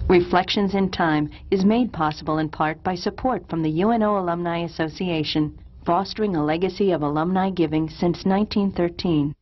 Reflections in Time is made possible in part by support from the UNO Alumni Association, fostering a legacy of alumni giving since 1913.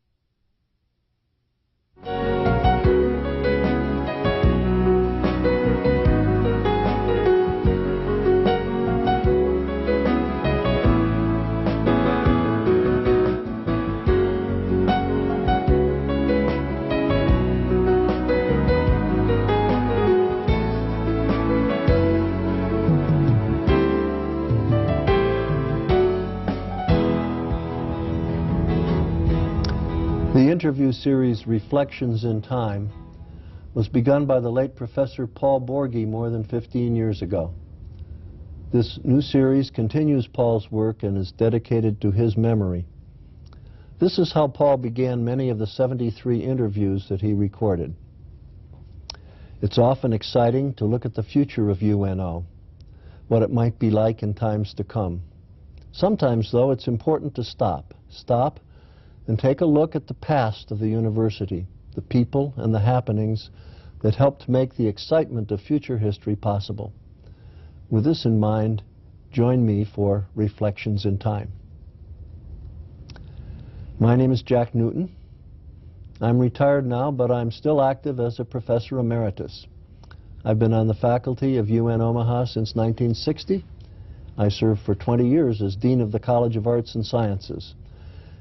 The interview series Reflections in Time was begun by the late Professor Paul Borghi more than 15 years ago. This new series continues Paul's work and is dedicated to his memory. This is how Paul began many of the 73 interviews that he recorded. It's often exciting to look at the future of UNO, what it might be like in times to come. Sometimes, though, it's important to stop and take a look at the past of the university, the people and the happenings that helped make the excitement of future history possible. With this in mind, join me for Reflections in Time. My name is Jack Newton. I'm retired now, but I'm still active as a professor emeritus. I've been on the faculty of UN Omaha since 1960. I served for 20 years as Dean of the College of Arts and Sciences.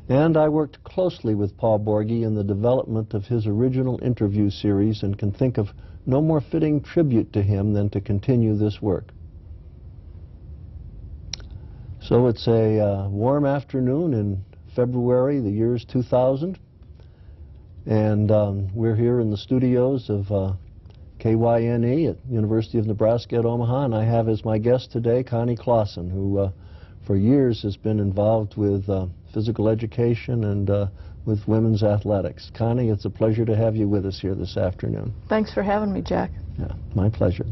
And I worked closely with Paul Borghi in the development of his original interview series and can think of no more fitting tribute to him than to continue this work. So it's a warm afternoon in February, the year's 2000, and we're here in the studios of KYNE at University of Nebraska at Omaha, and I have as my guest today Connie Claussen, who for years has been involved with physical education and with women's athletics. Connie, it's a pleasure to have you with us here this afternoon. Thanks for having me, Jack. Yeah, my pleasure.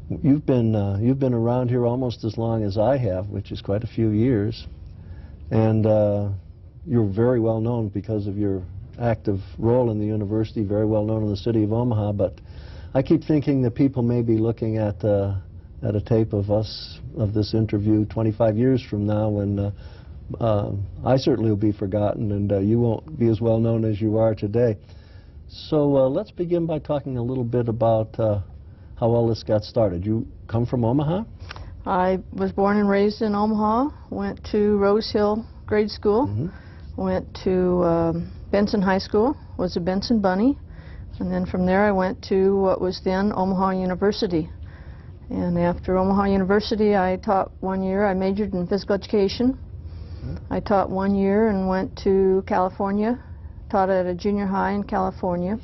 You've been around here almost as long as I have, which is quite a few years, and you're very well known because of your active role in the university, very well known in the city of Omaha. But I keep thinking that people may be looking at a tape of us, of this interview 25 years from now, when I certainly will be forgotten and you won't be as well known as you are today. So let's begin by talking a little bit about how all this got started. You come from Omaha? I was born and raised in Omaha, went to Rose Hill grade school, went to Benson High School, was a Benson Bunny, and then from there I went to what was then Omaha University. And after Omaha University, I taught 1 year. I majored in physical education. I taught 1 year and went to California, taught at a junior high in California.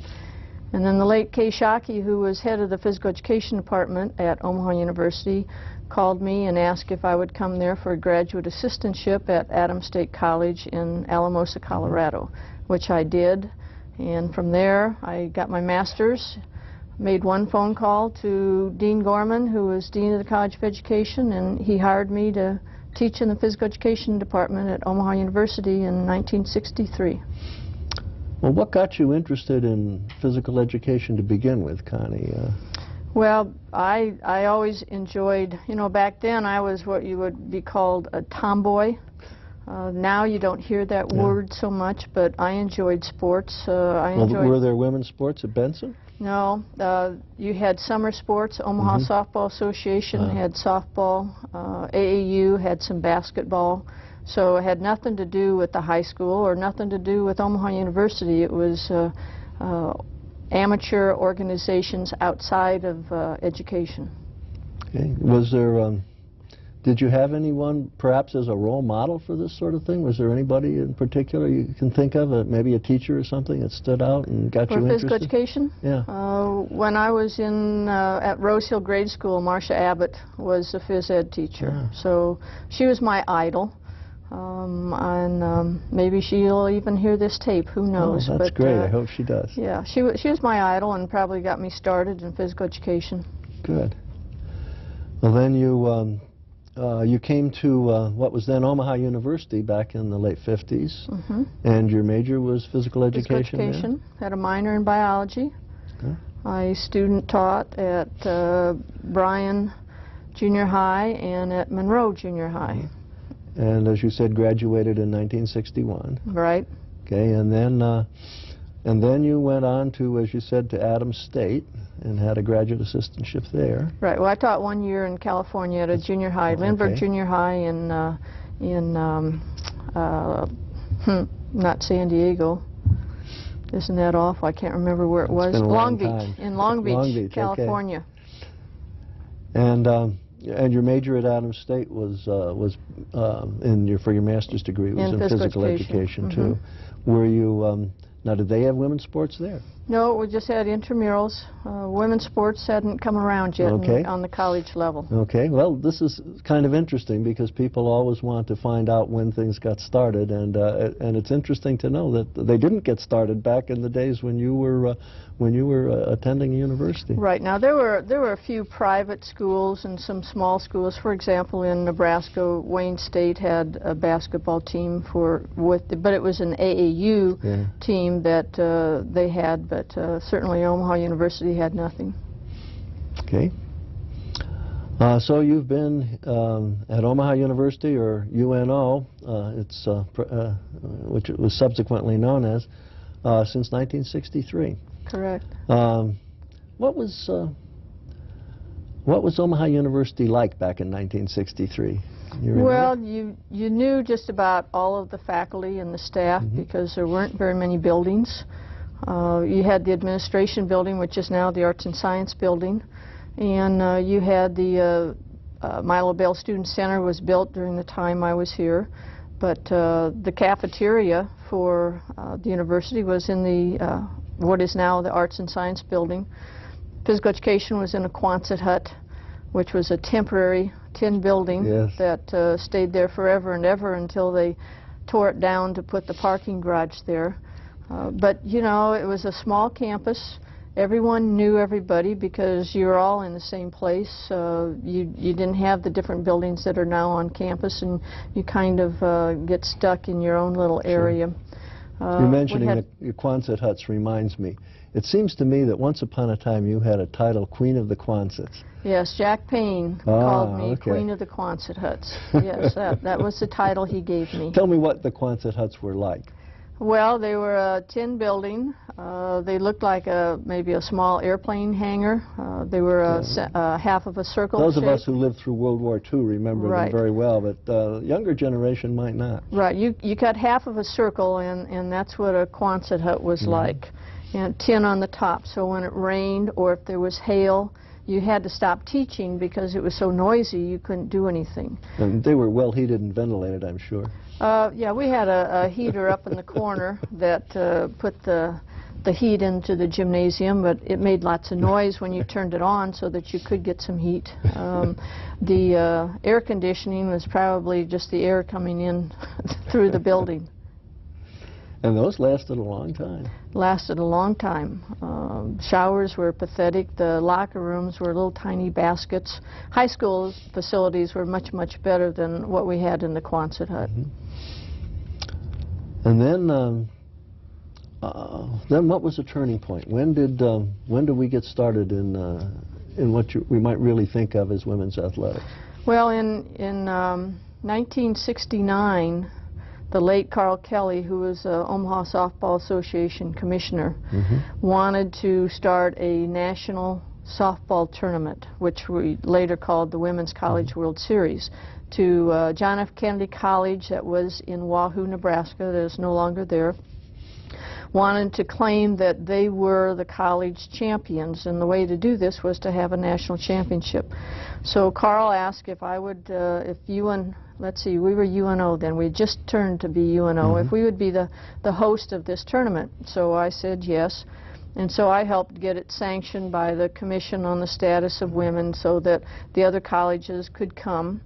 And then the late Kay Shockey, who was head of the physical education department at Omaha University, called me and asked if I would come there for a graduate assistantship at Adams State College in Alamosa, Colorado, which I did. And from there, I got my master's. Made one phone call to Dean Gorman, who was Dean of the College of Education, and he hired me to teach in the physical education department at Omaha University in 1963. Well, what got you interested in physical education to begin with, Connie? Well, I always enjoyed, you know, back then I was what you would be called a tomboy. Now you don't hear that word so much, but I enjoyed sports. Were there women's sports at Benson? No, you had summer sports. Omaha Softball Association had softball. AAU had some basketball. So it had nothing to do with the high school or nothing to do with Omaha University. It was amateur organizations outside of education. Okay. Was there, did you have anyone perhaps as a role model for this sort of thing? Was there anybody in particular you can think of, maybe a teacher or something that stood out and got you interested? For physical education? Yeah. When I was in at Rose Hill grade school, Marcia Abbott was a phys ed teacher. Yeah. So she was my idol. Maybe she'll even hear this tape, who knows. Oh, that's great. I hope she does. Yeah, she was my idol and probably got me started in physical education. Good. Well, then you came to what was then Omaha University back in the late 50s, and your major was physical education? Physical education. Had a minor in biology. I student taught at Bryan Junior High and at Monroe Junior High. And as you said, graduated in 1961. Right. Okay, and then you went on to, as you said, to Adams State and had a graduate assistantship there. Right. Well, I taught 1 year in California at a junior high, Lindbergh Junior High in not San Diego. Isn't that awful? I can't remember where it was. Long Beach. In Long Beach, California. Okay. And your major at Adams State was for your master's degree was in physical education too. Were you now? Did they have women's sports there? No, we just had intramurals. Women's sports hadn't come around yet on the college level. Okay, well, this is kind of interesting because people always want to find out when things got started, and it's interesting to know that they didn't get started back in the days when you were attending a university. Right. Now there were a few private schools and some small schools. For example, in Nebraska, Wayne State had a basketball team but it was an AAU team that they had. But certainly Omaha University had nothing. Okay. So you've been at Omaha University, or UNO, which it was subsequently known as, since 1963. Correct. What was Omaha University like back in 1963? Well, you knew just about all of the faculty and the staff because there weren't very many buildings. You had the administration building, which is now the Arts and Science building, and you had the Mabel L Student Center was built during the time I was here, but the cafeteria for the university was in the what is now the Arts and Science building. Physical education was in a Quonset hut, which was a temporary tin building that stayed there forever and ever until they tore it down to put the parking garage there. But, you know, it was a small campus. Everyone knew everybody because you were all in the same place. You didn't have the different buildings that are now on campus, and you kind of get stuck in your own little area. You're mentioning the Quonset huts reminds me. It seems to me that once upon a time you had a title, Queen of the Quonsets. Yes, Jack Payne called me Queen of the Quonset huts. Yes, that was the title he gave me. Tell me what the Quonset huts were like. Well, they were a tin building. They looked like maybe a small airplane hangar. They were half of a circle Those shape. of us who lived through World War II remember them very well, but the younger generation might not. Right. You cut half of a circle, and that's what a Quonset hut was like. And tin on the top, so when it rained or if there was hail, you had to stop teaching because it was so noisy you couldn't do anything. And they were well heated and ventilated, I'm sure. Yeah, we had a heater up in the corner that put the heat into the gymnasium, but it made lots of noise when you turned it on so that you could get some heat. The air conditioning was probably just the air coming in through the building. And those lasted a long time. Lasted a long time. Showers were pathetic. The locker rooms were little tiny baskets. High school facilities were much, much better than what we had in the Quonset hut. And then what was the turning point? When did we get started in what we might really think of as women's athletics? Well, in 1969. The late Carl Kelly, who was Omaha Softball Association commissioner, wanted to start a national softball tournament, which we later called the Women's College World Series, to John F. Kennedy College that was in Wahoo, Nebraska, that is no longer there. Wanted to claim that they were the college champions, and the way to do this was to have a national championship. So Carl asked if I would, if let's see, we were UNO then, we just turned to be UNO, if we would be the host of this tournament. So I said yes, and so I helped get it sanctioned by the Commission on the Status of Women so that the other colleges could come.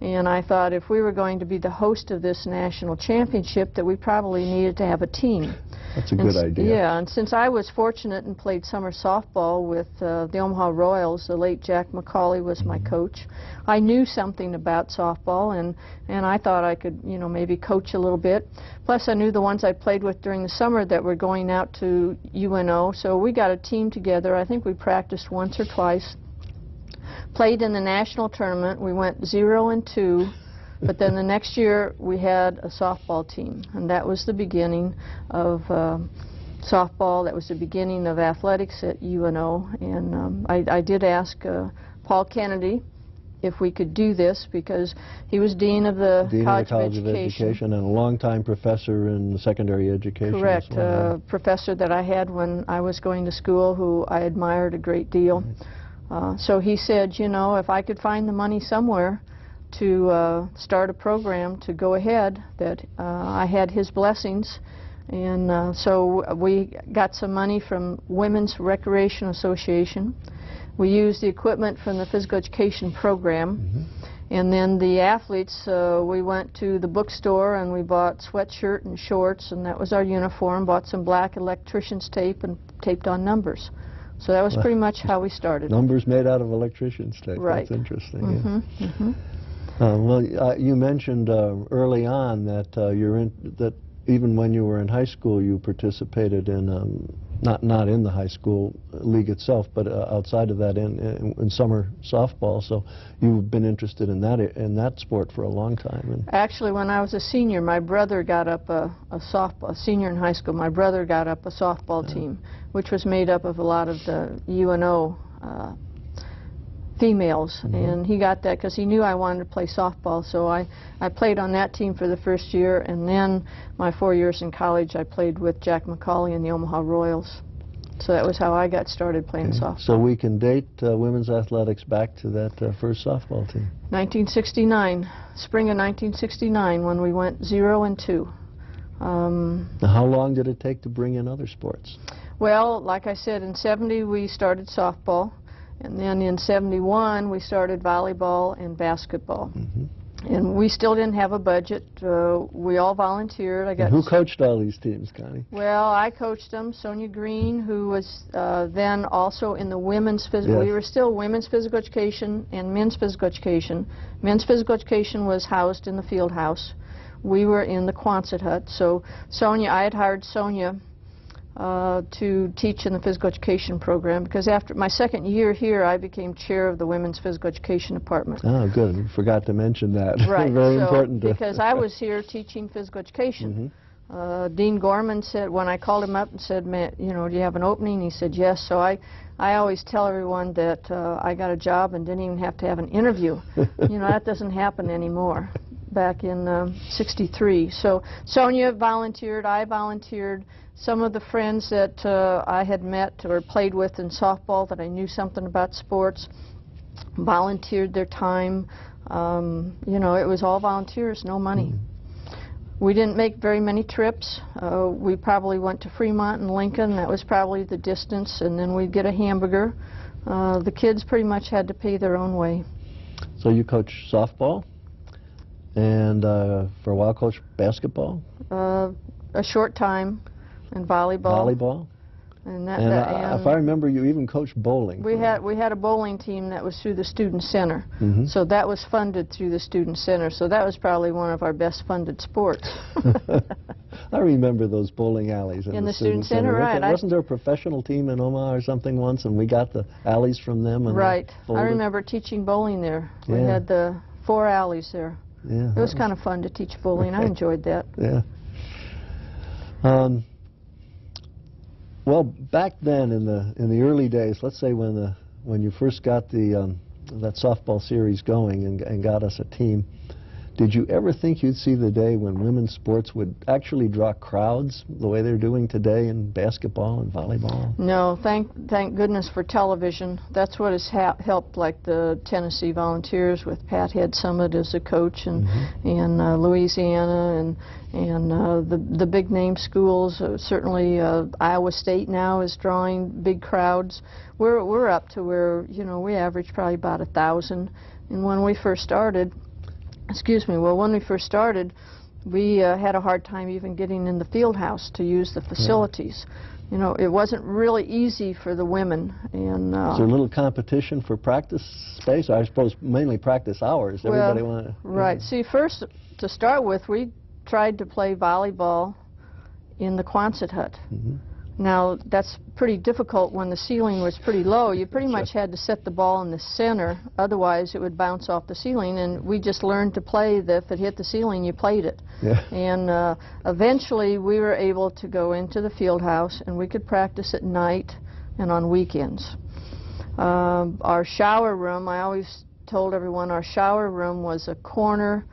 And I thought if we were going to be the host of this national championship, that we probably needed to have a team. That's a good idea. Yeah, and since I was fortunate and played summer softball with the Omaha Royals, the late Jack McCauley was my coach, I knew something about softball, and I thought I could, you know, maybe coach a little bit. Plus, I knew the ones I played with during the summer that were going out to UNO, so we got a team together. I think we practiced once or twice. Played in the national tournament. We went 0-2. But then the next year we had a softball team, and that was the beginning of softball. That was the beginning of athletics at UNO. And I did ask Paul Kennedy if we could do this, because he was dean of the College of Education and a longtime professor in secondary education. Correct, as well. professor that I had when I was going to school, who I admired a great deal. So he said, you know, if I could find the money somewhere to start a program to go ahead, that I had his blessings. And so we got some money from Women's Recreation Association. We used the equipment from the physical education program. And then the athletes, we went to the bookstore and we bought sweatshirt and shorts, and that was our uniform. Bought some black electrician's tape and taped on numbers. So that was pretty much how we started. Numbers made out of electrician's tape. Right. That's interesting. Well, you mentioned early on that that even when you were in high school, you participated in not in the high school league itself, but outside of that in summer softball. So you've been interested in that sport for a long time. And actually, when I was a senior, my brother got up a senior in high school. My brother got up a softball team, which was made up of a lot of the UNO females, and he got that because he knew I wanted to play softball. So I played on that team for the first year, and then my 4 years in college I played with Jack McCauley and the Omaha Royals. So that was how I got started playing softball. So we can date women's athletics back to that first softball team. 1969, spring of 1969, when we went 0-2. Now, how long did it take to bring in other sports? Well, like I said, in 70 we started softball. And then in 71, we started volleyball and basketball. And we still didn't have a budget. We all volunteered. And who coached all these teams, Connie? Well, I coached them. Sonia Green, who was then also in the women's physical. We were still women's physical education and men's physical education. Men's physical education was housed in the field house. We were in the Quonset hut. So Sonia, I had hired Sonia to teach in the physical education program, because after my second year here I became chair of the women's physical education department. Oh, good. We forgot to mention that. Right. Very important. Because I was here teaching physical education. Dean Gorman said, when I called him up and said, you know, do you have an opening? He said yes. So I always tell everyone that I got a job and didn't even have to have an interview. You know, that doesn't happen anymore. Back in '63. So Sonia volunteered, I volunteered. Some of the friends that I had met or played with in softball that I knew something about sports volunteered their time. You know, it was all volunteers, no money. We didn't make very many trips. We probably went to Fremont and Lincoln. That was probably the distance, and then we'd get a hamburger. The kids pretty much had to pay their own way. So you coach softball? And for a while, coach basketball? A short time, and volleyball. Volleyball? And if I remember, you even coached bowling. We had a bowling team that was through the student center. So that was funded through the student center. So that was probably one of our best funded sports. I remember those bowling alleys in the student center. Right. Wasn't there a professional team in Omaha or something once, and we got the alleys from them? And right. I remember teaching bowling there. We had the 4 alleys there. Yeah, it was kind of fun to teach bowling. I enjoyed that. Yeah. Well, back then in the early days, let's say when you first got that softball series going and got us a team, did you ever think you'd see the day when women's sports would actually draw crowds the way they're doing today in basketball and volleyball? No, thank goodness for television. That's what has helped, like the Tennessee Volunteers with Pat Head Summit as a coach, and Louisiana, and the big name schools. Certainly Iowa State now is drawing big crowds. We're up to where, you know, we average probably about 1,000, and when we first started, excuse me, well, when we first started, we had a hard time even getting in the field house to use the facilities. You know, it wasn't really easy for the women. And is there a little competition for practice space? I suppose mainly practice hours. Everybody wanted. Right. See, first, to start with, we tried to play volleyball in the Quonset hut. Now, that's pretty difficult when the ceiling was pretty low. You pretty much had to set the ball in the center, otherwise it would bounce off the ceiling, and we just learned to play that if it hit the ceiling, you played it. And eventually we were able to go into the field house, and we could practice at night and on weekends. Our shower room, I always told everyone our shower room was a corner,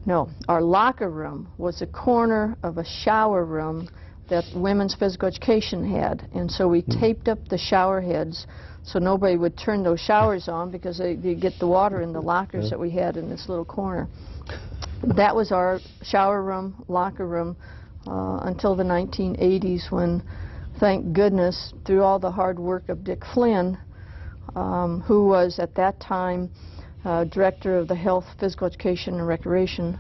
no, our locker room was a corner of a shower room that women's physical education had, and so we taped up the shower heads so nobody would turn those showers on because they'd get the water in the lockers that we had in this little corner. That was our shower room, locker room, until the 1980s when, thank goodness, through all the hard work of Dick Flynn, who was at that time director of the Health, Physical Education and Recreation,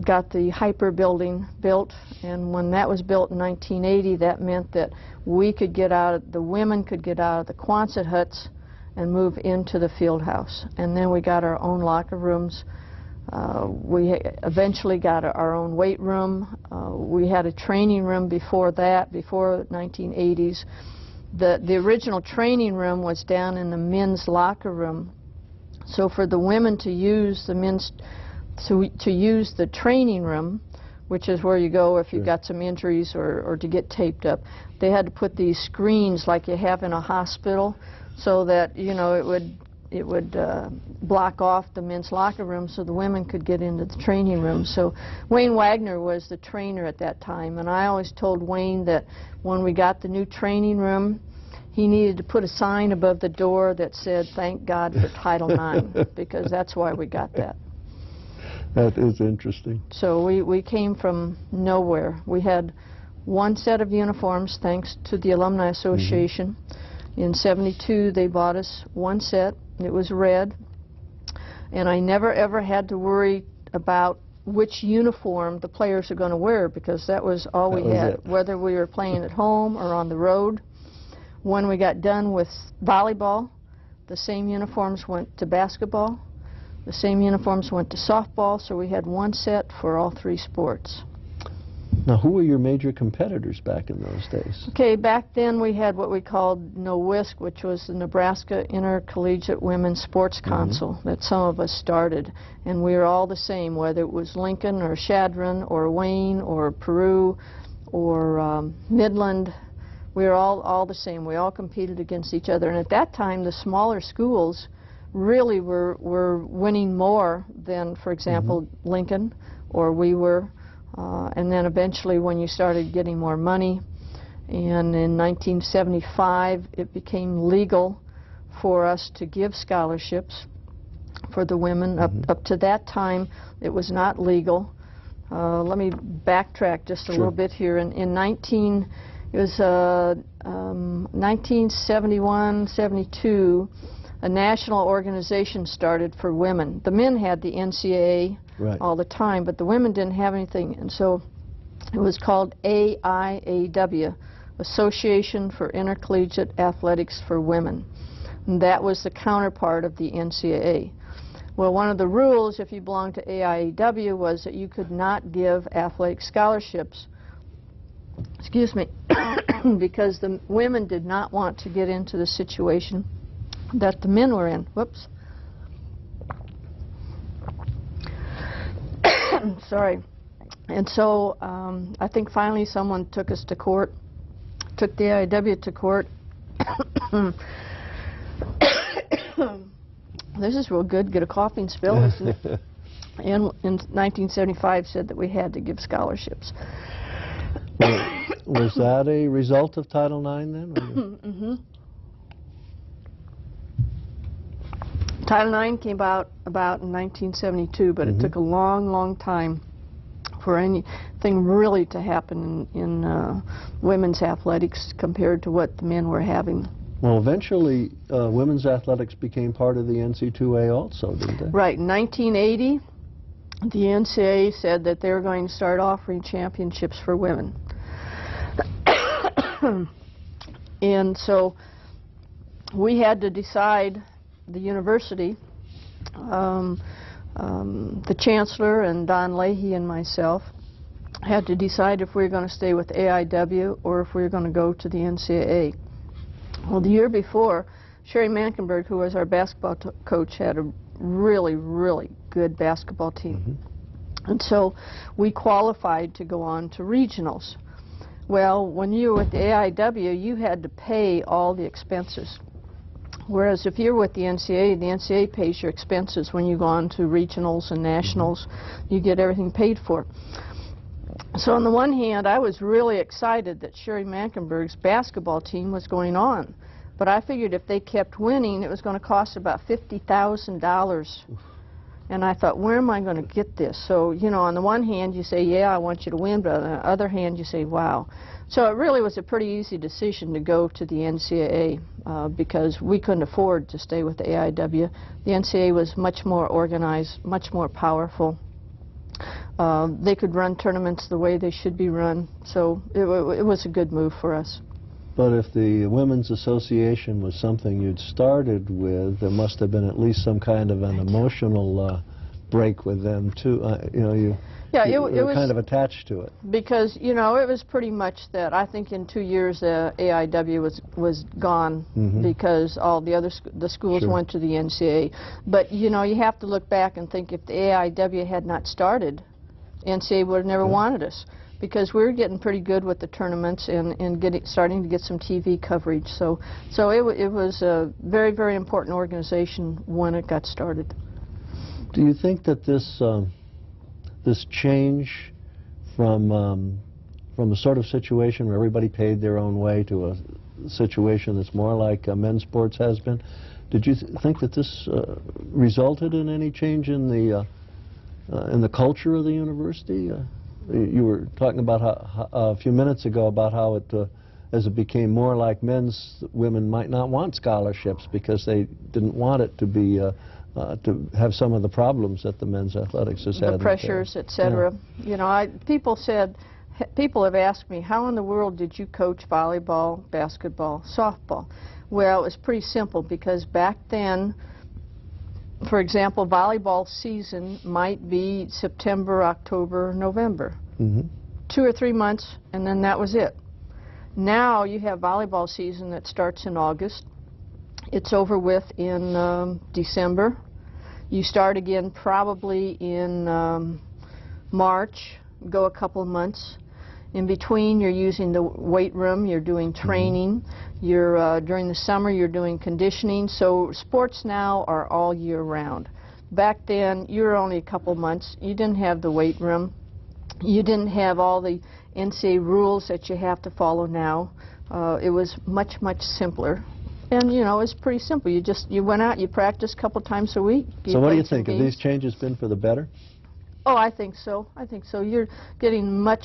got the Hyper building built, and when that was built in 1980, that meant that we could get out, the women could get out of the Quonset huts and move into the field house. And then we got our own locker rooms. We eventually got our own weight room. We had a training room before that, before the 1980s. The original training room was down in the men's locker room. So for the women to use the men's to use the training room, which is where you go if you've got some injuries or to get taped up, they had to put these screens like you have in a hospital so that, you know, it would block off the men's locker room so the women could get into the training room. So Wayne Wagner was the trainer at that time, and I always told Wayne that when we got the new training room, he needed to put a sign above the door that said, "Thank God for Title IX," because that's why we got that. That is interesting. So we came from nowhere. We had one set of uniforms, thanks to the Alumni Association. In '72, they bought us one set. It was red. And I never, ever had to worry about which uniform the players are going to wear, because that was all we had, whether we were playing at home or on the road. When we got done with volleyball, the same uniforms went to basketball. The same uniforms went to softball, so we had one set for all three sports. Now, who were your major competitors back in those days? Okay, back then we had what we called NOWISC, which was the Nebraska Intercollegiate Women's Sports Council, that some of us started. And we were all the same, whether it was Lincoln or Chadron or Wayne or Peru or Midland. We were all the same. We all competed against each other. And at that time, the smaller schools really were winning more than, for example, Lincoln or we were. And then eventually when you started getting more money, and in 1975 it became legal for us to give scholarships for the women. Up to that time it was not legal. Let me backtrack just a little bit here. In 1971, 72, a national organization started for women. The men had the NCAA all the time, but the women didn't have anything, and so it was called AIAW, Association for Intercollegiate Athletics for Women. And that was the counterpart of the NCAA. Well, one of the rules, if you belonged to AIAW, was that you could not give athletic scholarships, excuse me, because the women did not want to get into the situation that the men were in. Whoops. Sorry. And so I think finally someone took us to court, took the AIW to court. This is real good, get a coughing spell, isn't it? And in 1975 said that we had to give scholarships. Was that a result of Title IX then? Title IX came about in 1972, but it took a long, long time for anything really to happen in women's athletics compared to what the men were having. Well, eventually, women's athletics became part of the NC2A also, didn't they? Right. In 1980, the NCAA said that they were going to start offering championships for women. And so we had to decide, the university, the chancellor and Don Leahy and myself had to decide if we were going to stay with AIW or if we were going to go to the NCAA. Well, the year before, Sherry Mankenberg, who was our basketball coach, had a really, really good basketball team. Mm-hmm. And so we qualified to go on to regionals. Well, when you were with the AIW, you had to pay all the expenses. Whereas if you're with the NCAA pays your expenses when you go on to regionals and nationals. You get everything paid for. So on the one hand, I was really excited that Sherry Mankenberg's basketball team was going on. But I figured if they kept winning, it was going to cost about $50,000. And I thought, where am I going to get this? So, you know, on the one hand, you say, yeah, I want you to win, but on the other hand, you say, wow. So it really was a pretty easy decision to go to the NCAA because we couldn't afford to stay with the AIW. The NCAA was much more organized, much more powerful. They could run tournaments the way they should be run, so it was a good move for us. But if the Women's Association was something you'd started with, there must have been at least some kind of an emotional break with them, too. You know, you were kind of attached to it. Because, you know, it was pretty much that I think in 2 years the AIW was gone because all the schools went to the NCAA. But, you know, you have to look back and think if the AIW had not started, NCAA would have never wanted us. Because we were getting pretty good with the tournaments and starting to get some TV coverage. So it was a very, very important organization when it got started. Do you think that this this change from a sort of situation where everybody paid their own way to a situation that's more like men's sports has been, did you think that this resulted in any change in the culture of the university? You were talking about how, a few minutes ago about how as it became more like men's, women might not want scholarships because they didn't want it to be to have some of the problems that the men's athletics has had. The pressures, etc. Yeah. You know, people have asked me, how in the world did you coach volleyball, basketball, softball? Well, it was pretty simple because back then, for example, volleyball season might be September, October, November. 2 or 3 months, and then that was it. Now you have volleyball season that starts in August. It's over with in December. You start again probably in March, go a couple of months. In between, you're using the weight room, you're doing training, you're during the summer you're doing conditioning. So sports now are all year round. Back then, you were only a couple months. You didn't have the weight room. You didn't have all the NCAA rules that you have to follow now. It was much, much simpler. And, you know, it's pretty simple. You went out, you practiced a couple times a week. So what do you think? Have these changes been for the better? Oh, I think so. I think so. You're getting much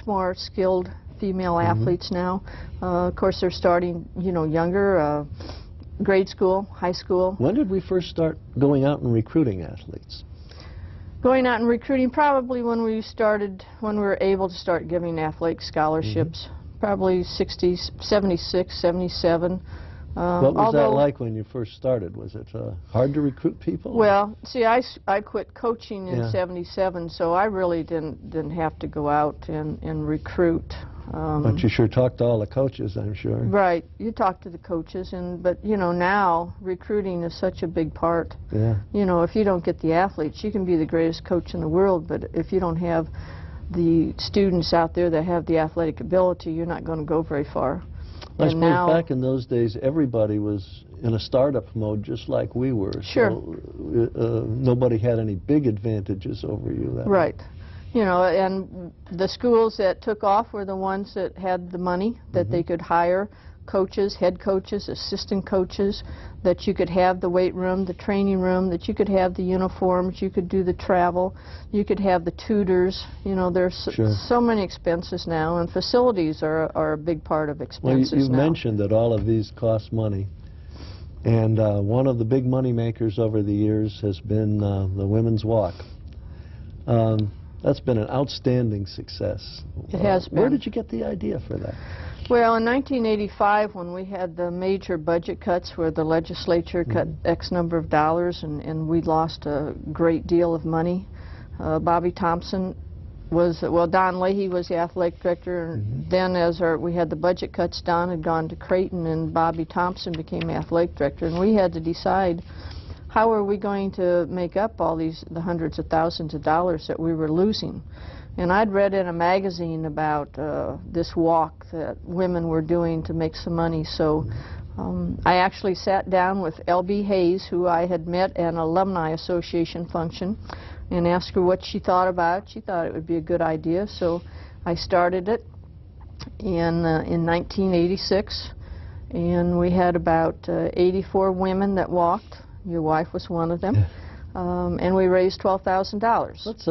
more skilled female athletes now. Of course, they're starting, you know, younger, grade school, high school. When did we first start going out and recruiting athletes? Going out and recruiting probably when we were able to start giving athletic scholarships. Probably 76, 77. What was that like when you first started? Was it hard to recruit people? Well, see, I quit coaching in '77, so I really didn't have to go out and recruit. But you sure talked to all the coaches, I'm sure. Right, you talk to the coaches, but you know, now recruiting is such a big part. Yeah. You know, if you don't get the athletes, you can be the greatest coach in the world, but if you don't have the students out there that have the athletic ability, you're not going to go very far. I suppose back in those days, everybody was in a startup mode just like we were. Sure. So nobody had any big advantages over you. Right. You know, and the schools that took off were the ones that had the money that they could hire coaches, head coaches, assistant coaches, that you could have the weight room, the training room, that you could have the uniforms, you could do the travel, you could have the tutors. You know, there's so many expenses now, and facilities are a big part of expenses now. Well, you now. mentioned that all of these cost money, and one of the big money makers over the years has been the Women's Walk. That's been an outstanding success. It has been. Where did you get the idea for that? Well, in 1985, when we had the major budget cuts where the legislature cut X number of dollars and we lost a great deal of money, Bobby Thompson was, well, Don Leahy was the athletic director, and then as we had the budget cuts, Don had gone to Creighton and Bobby Thompson became athletic director, and we had to decide how are we going to make up all the hundreds of thousands of dollars that we were losing. And I'd read in a magazine about this walk that women were doing to make some money, so I actually sat down with L.B. Hayes, who I had met at an alumni association function, and asked her what she thought about it. She thought it would be a good idea, so I started it in 1986, and we had about 84 women that walked. Your wife was one of them. And we raised $12,000. Let's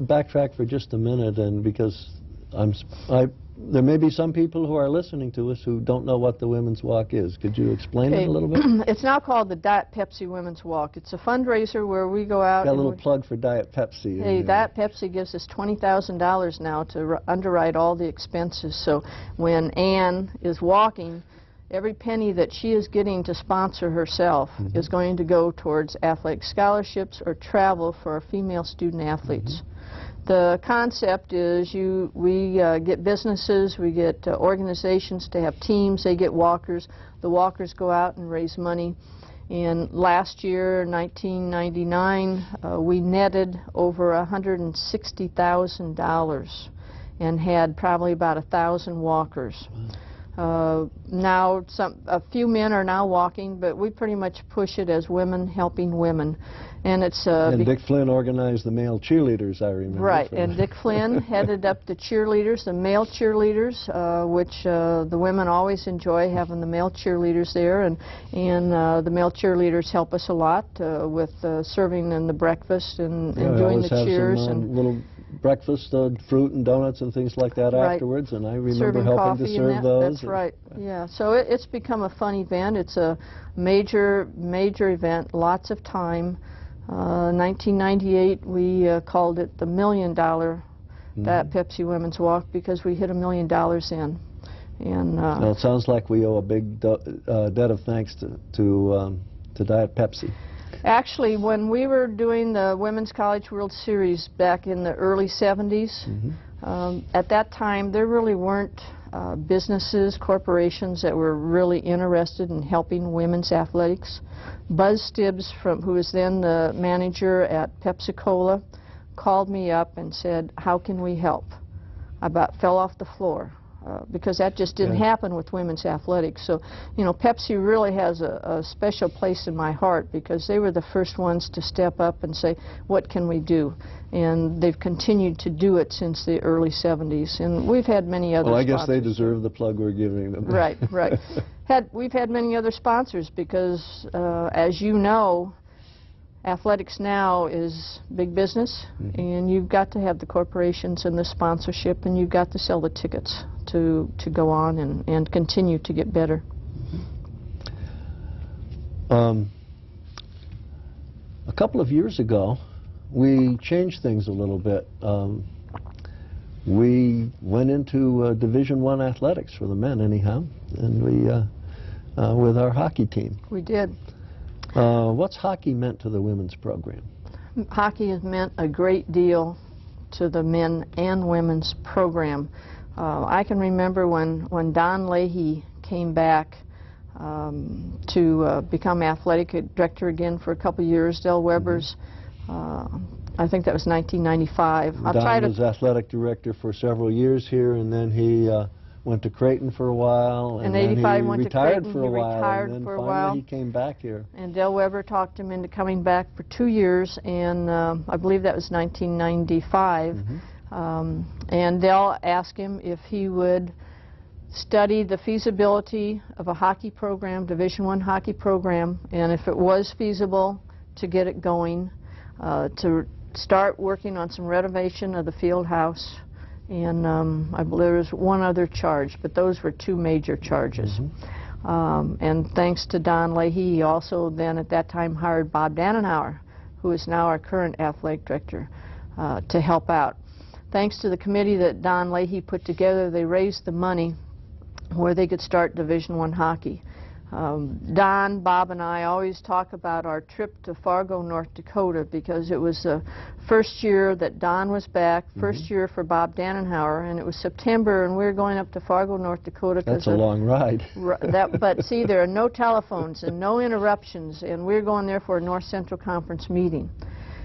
backtrack for just a minute, and because there may be some people who are listening to us who don't know what the Women's Walk is. Could you explain it a little bit? It's now called the Diet Pepsi Women's Walk. It's a fundraiser where we go out. Got a little plug for Diet Pepsi. Hey, Diet Pepsi gives us $20,000 now to underwrite all the expenses. So when Ann is walking, every penny that she is getting to sponsor herself is going to go towards athletic scholarships or travel for our female student athletes. The concept is we get businesses, we get organizations to have teams, they get walkers. The walkers go out and raise money. And last year, 1999, we netted over $160,000 and had probably about 1,000 walkers. Now, a few men are now walking, but we pretty much push it as women helping women. And it's and Dick Flynn organized the male cheerleaders, I remember. Right, and Dick Flynn headed up the cheerleaders, the male cheerleaders, which the women always enjoy having the male cheerleaders there, and the male cheerleaders help us a lot with serving in the breakfast and doing the cheers. And little breakfast, fruit and donuts and things like that afterwards, and I remember helping to serve those. That's right, yeah. So it's become a fun event. It's a major event, lots of time. 1998, we called it the $1 million Diet Pepsi Women's Walk because we hit $1 million in. And well, it sounds like we owe a big debt of thanks to Diet Pepsi. Actually, when we were doing the Women's College World Series back in the early 70s, at that time there really weren't businesses, corporations that were really interested in helping women's athletics. Buzz Stibbs, who was then the manager at Pepsi-Cola, called me up and said, how can we help? I about fell off the floor. Because that just didn't happen with women's athletics. So, you know, Pepsi really has a special place in my heart because they were the first ones to step up and say, what can we do? And they've continued to do it since the early 70s. And we've had many other sponsors. Well, I guess they deserve the plug we're giving them. Right, right. We've had many other sponsors because, as you know, athletics now is big business, and you've got to have the corporations and the sponsorship, and you've got to sell the tickets to go on and continue to get better. A couple of years ago, we changed things a little bit. We went into Division I athletics for the men, anyhow, and we with our hockey team. We did. What's hockey meant to the women's program? Hockey has meant a great deal to the men and women's program. I can remember when Don Leahy came back to become athletic director again for a couple of years. Del Weber's, I think that was 1995. Don was athletic director for several years here, and then he went to Creighton for a while, and then he retired for a while, and then finally he came back here. And Del Weber talked him into coming back for 2 years, and I believe that was 1995. And Del asked him if he would study the feasibility of a hockey program, Division I hockey program, and if it was feasible, to get it going, to start working on some renovation of the field house, and I believe there was one other charge, but those were two major charges. And thanks to Don Leahy, he also then at that time hired Bob Dannenhauer, who is now our current athletic director, to help out. Thanks to the committee that Don Leahy put together, they raised the money where they could start Division I hockey. Don, Bob, and I always talk about our trip to Fargo, North Dakota, because it was the first year that Don was back, first year for Bob Dannenhauer, and it was September, and we were going up to Fargo, North Dakota. That's a long ride. But see, there are no telephones and no interruptions, and we were going there for a North Central Conference meeting.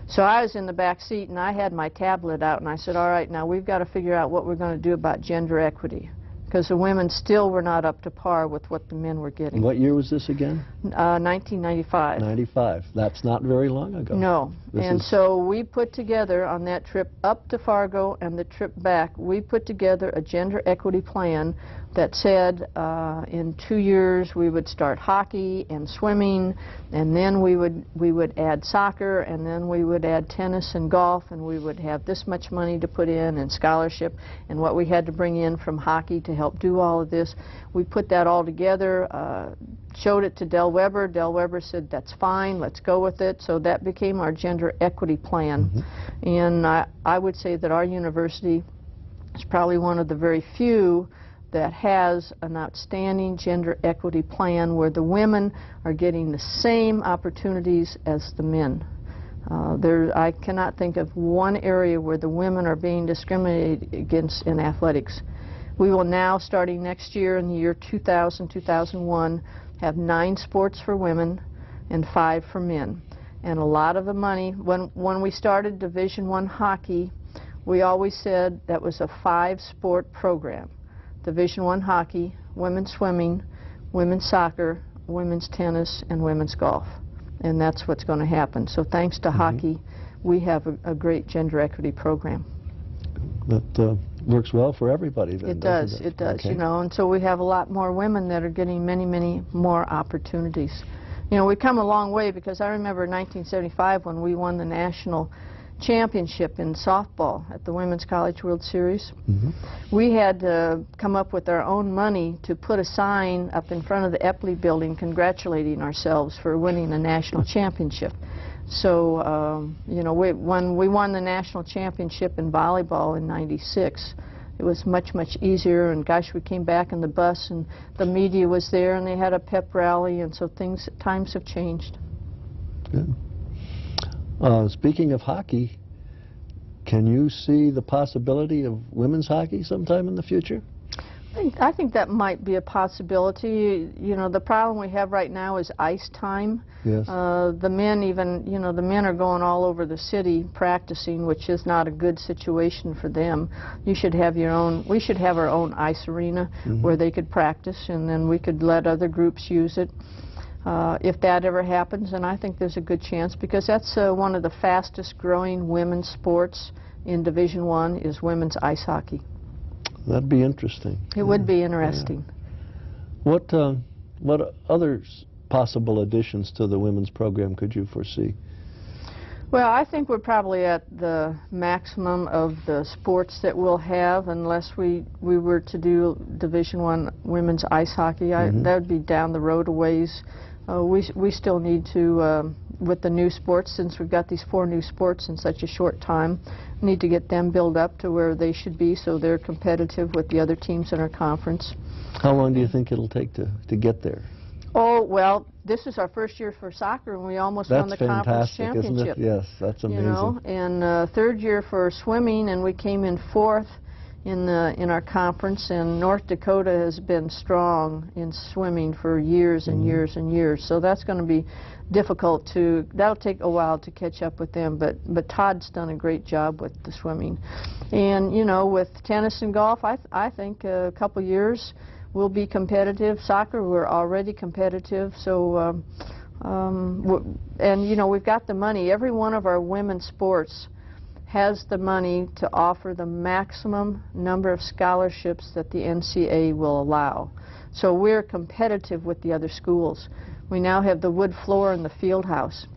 So I was in the back seat, and I had my tablet out, and I said, all right, now we've got to figure out what we're going to do about gender equity, because the women still were not up to par with what the men were getting. What year was this again? 1995. 95. That's not very long ago. No. So we put together on that trip up to Fargo and the trip back, we put together a gender equity plan that said in 2 years we would start hockey and swimming, and then we would add soccer, and then we would add tennis and golf, and we would have this much money to put in and scholarship and what we had to bring in from hockey to help do all of this. We put that all together, showed it to Del Weber. Del Weber said, that's fine, let's go with it. So that became our gender equity plan. And I would say that our university is probably one of the very few that has an outstanding gender equity plan where the women are getting the same opportunities as the men. I cannot think of one area where the women are being discriminated against in athletics. We will now, starting next year in the year 2000-2001, have 9 sports for women and 5 for men. And a lot of the money, when we started Division I hockey, we always said that was a 5-sport program. Division I hockey, women's swimming, women's soccer, women's tennis, and women's golf. And that's what's going to happen. So thanks to hockey, we have a great gender equity program. That works well for everybody then, it does, Okay. you know, and so we have a lot more women that are getting many, many more opportunities. You know, we've come a long way, because I remember in 1975 when we won the national championship in softball at the Women's College World Series. We had to come up with our own money to put a sign up in front of the Epley building congratulating ourselves for winning a national championship. So, you know, when we won the national championship in volleyball in '96, it was much, much easier, and gosh, we came back in the bus and the media was there and they had a pep rally, and so times have changed. Good. Speaking of hockey, can you see the possibility of women's hockey sometime in the future? I think that might be a possibility. You know, the problem we have right now is ice time. Yes. The men the men are going all over the city practicing, which is not a good situation for them. You should have your own, we should have our own ice arena where they could practice, and then we could let other groups use it. If that ever happens, and I think there's a good chance, because that's one of the fastest growing women's sports in Division I is women's ice hockey. That'd be interesting. It would be interesting. Yeah. What other possible additions to the women's program could you foresee? Well, I think we're probably at the maximum of the sports that we'll have, unless we were to do Division I women's ice hockey. That would be down the road a ways. We still need to, with the new sports, since we've got these 4 new sports in such a short time, need to get them built up to where they should be so they're competitive with the other teams in our conference. How long do you think it'll take to get there? Oh, well, this is our first year for soccer, and we almost won the conference championship. Isn't it? Yes, that's amazing. You know, and 3rd year for swimming, and we came in 4th in our conference, and North Dakota has been strong in swimming for years and years and years. So that's going to be difficult that'll take a while to catch up with them, but Todd's done a great job with the swimming. And, you know, with tennis and golf, I think a couple years we'll be competitive. Soccer, we're already competitive. So, and, you know, we've got the money. Every one of our women's sports has the money to offer the maximum number of scholarships that the NCAA will allow. So we're competitive with the other schools. We now have the wood floor in the field house.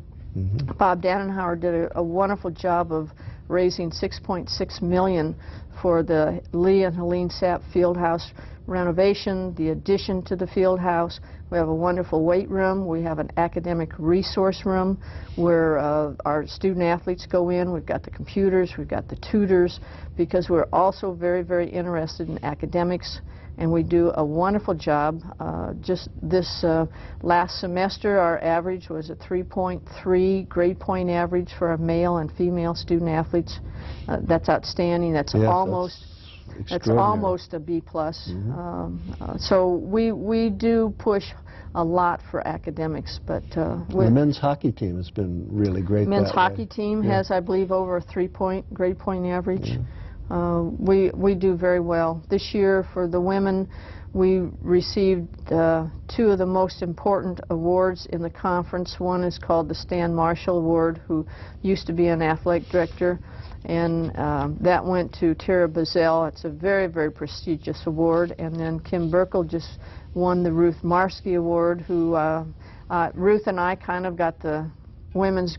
Bob Dannenhauer did a wonderful job of raising $6.6 million for the Lee and Helene Sapp field house renovation, the addition to the field house. We have a wonderful weight room. We have an academic resource room where our student athletes go in. We've got the computers, we've got the tutors, because we're also very, very interested in academics. And we do a wonderful job. Just this last semester, our average was a 3.3 grade point average for our male and female student athletes. That's outstanding. That's almost a B+. So we do push a lot for academics, but the men's hockey team has been really great. Men's hockey team has, I believe, over a 3-point grade point average. We do very well. This year for the women, we received 2 of the most important awards in the conference. One is called the Stan Marshall Award, who used to be an athletic director, and that went to Tara Bazell. It's a very, very prestigious award. And then Kim Burkle just won the Ruth Marsky Award, who Ruth and I kind of got the women's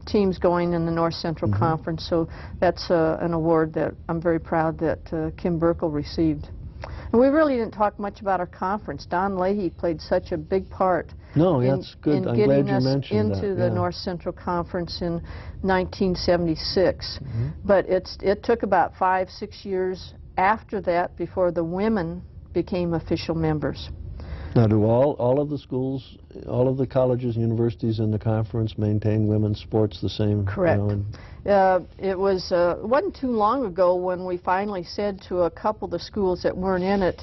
teams going in the North Central Conference, so that's an award that I'm very proud that Kim Burkle received. And we really didn't talk much about our conference. Don Leahy played such a big part that's good. I'm glad you mentioned that. into the North Central Conference in 1976. But it took about 5-6 years after that before the women became official members. Now, do all of the schools, all of the colleges and universities in the conference maintain women's sports the same? Correct. It wasn't too long ago when we finally said to a couple of the schools that weren't in it,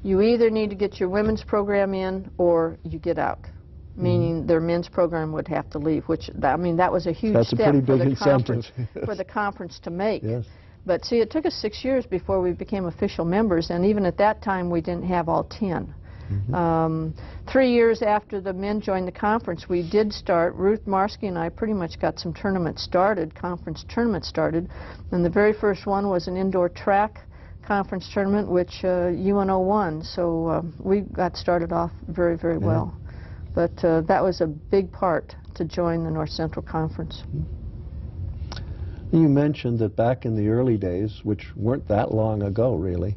you either need to get your women's program in or you get out, meaning their men's program would have to leave, which, I mean, that was a huge step for the conference to make. Yes. But see, it took us 6 years before we became official members, and even at that time we didn't have all 10. 3 years after the men joined the conference, we did start. Ruth Marsky and I pretty much got some tournaments started, conference tournaments started, and the very first one was an indoor track conference tournament, which UNO won. So we got started off very, very well. But that was a big part to join the North Central Conference. You mentioned that back in the early days, which weren't that long ago, really,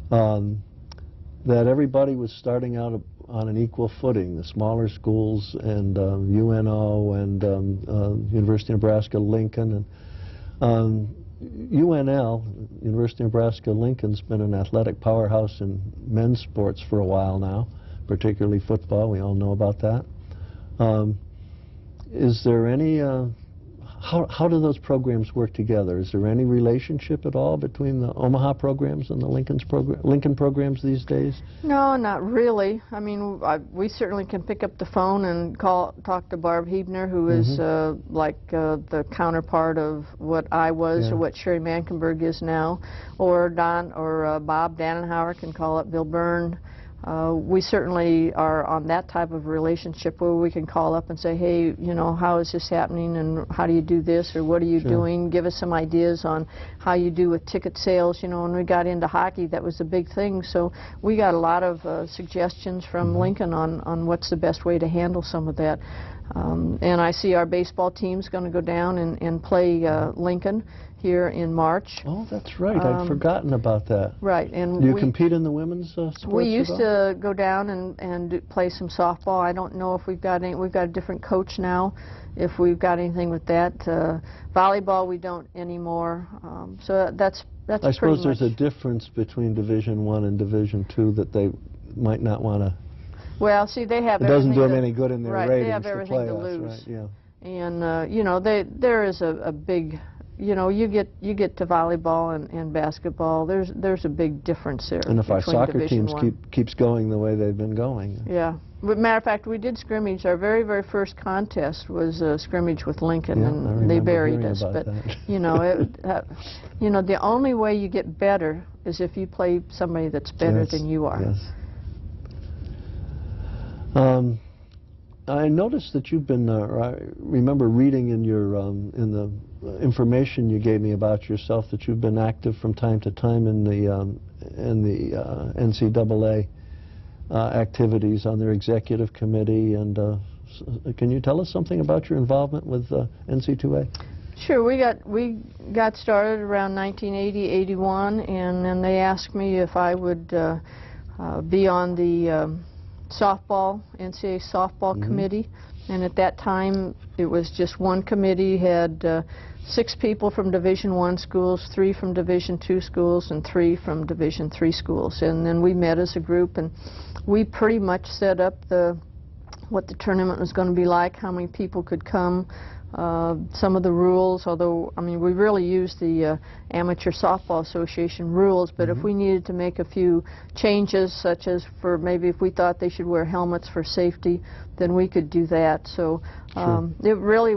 that everybody was starting out on an equal footing, the smaller schools and UNO and University of Nebraska-Lincoln. And UNL, University of Nebraska-Lincoln's been an athletic powerhouse in men's sports for a while now, particularly football. We all know about that. Is there any, how do those programs work together? Is there any relationship at all between the Omaha programs and the Lincoln programs these days? No, not really. I mean, we certainly can pick up the phone and talk to Barb Hebner, who is like the counterpart of what I was or what Sherry Mankenberg is now, or Bob Dannenhauer can call up Bill Byrne. We certainly are on that type of relationship where we can call up and say, hey, you know, how is this happening and how do you do this or what are you doing? Give us some ideas on how you do with ticket sales. You know, when we got into hockey, that was a big thing. So we got a lot of suggestions from Lincoln on what's the best way to handle some of that. And I see our baseball team's going to go down and play Lincoln here in March. Oh, that's right. I'd forgotten about that. Right. And do you compete in the women's sports? We used to go down and play some softball. I don't know if we've got any. We've got a different coach now. If we've got anything with that, volleyball we don't anymore. So that's I suppose there's a difference between Division I and Division II that they might not want to. Well, see, they have. It doesn't do them any good in their ratings. They have everything to lose. Right, yeah. And you know, there is a big. You know, you get to volleyball and basketball. There's a big difference there. And if our soccer teams keeps going the way they've been going. Yeah. But matter of fact, we did scrimmage. Our very first contest was a scrimmage with Lincoln, and they buried us. But you know, you know, the only way you get better is if you play somebody that's better than you are. Yes. I noticed that you've been, I remember reading in your, in the information you gave me about yourself, that you've been active from time to time in the NCAA activities on their executive committee. And can you tell us something about your involvement with NC2A? Sure. We got started around 1980, 81, and then they asked me if I would be on the softball, NCAA softball committee. And at that time, it was just one committee, had 6 people from Division I schools, 3 from Division II schools, and 3 from Division III schools. And then we met as a group, and we pretty much set up what the tournament was going to be like, how many people could come, some of the rules, although, I mean, we really used the Amateur Softball Association rules, but if we needed to make a few changes, such as for maybe if we thought they should wear helmets for safety, then we could do that. So it really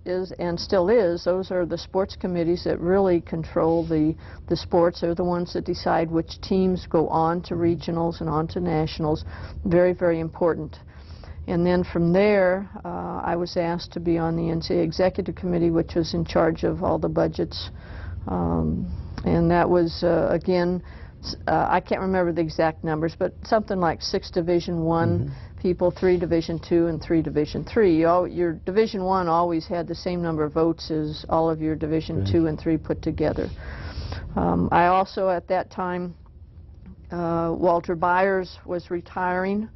is and still is, those are the sports committees that really control the sports. They're the ones that decide which teams go on to regionals and on to nationals. Very, very important. And then from there, I was asked to be on the NCAA Executive Committee, which was in charge of all the budgets. And that was, again, I can't remember the exact numbers, but something like 6 Division I people, 3 Division II, and 3 Division III. Your Division I always had the same number of votes as all of your Division II and III put together. I also, at that time, Walter Byers was retiring,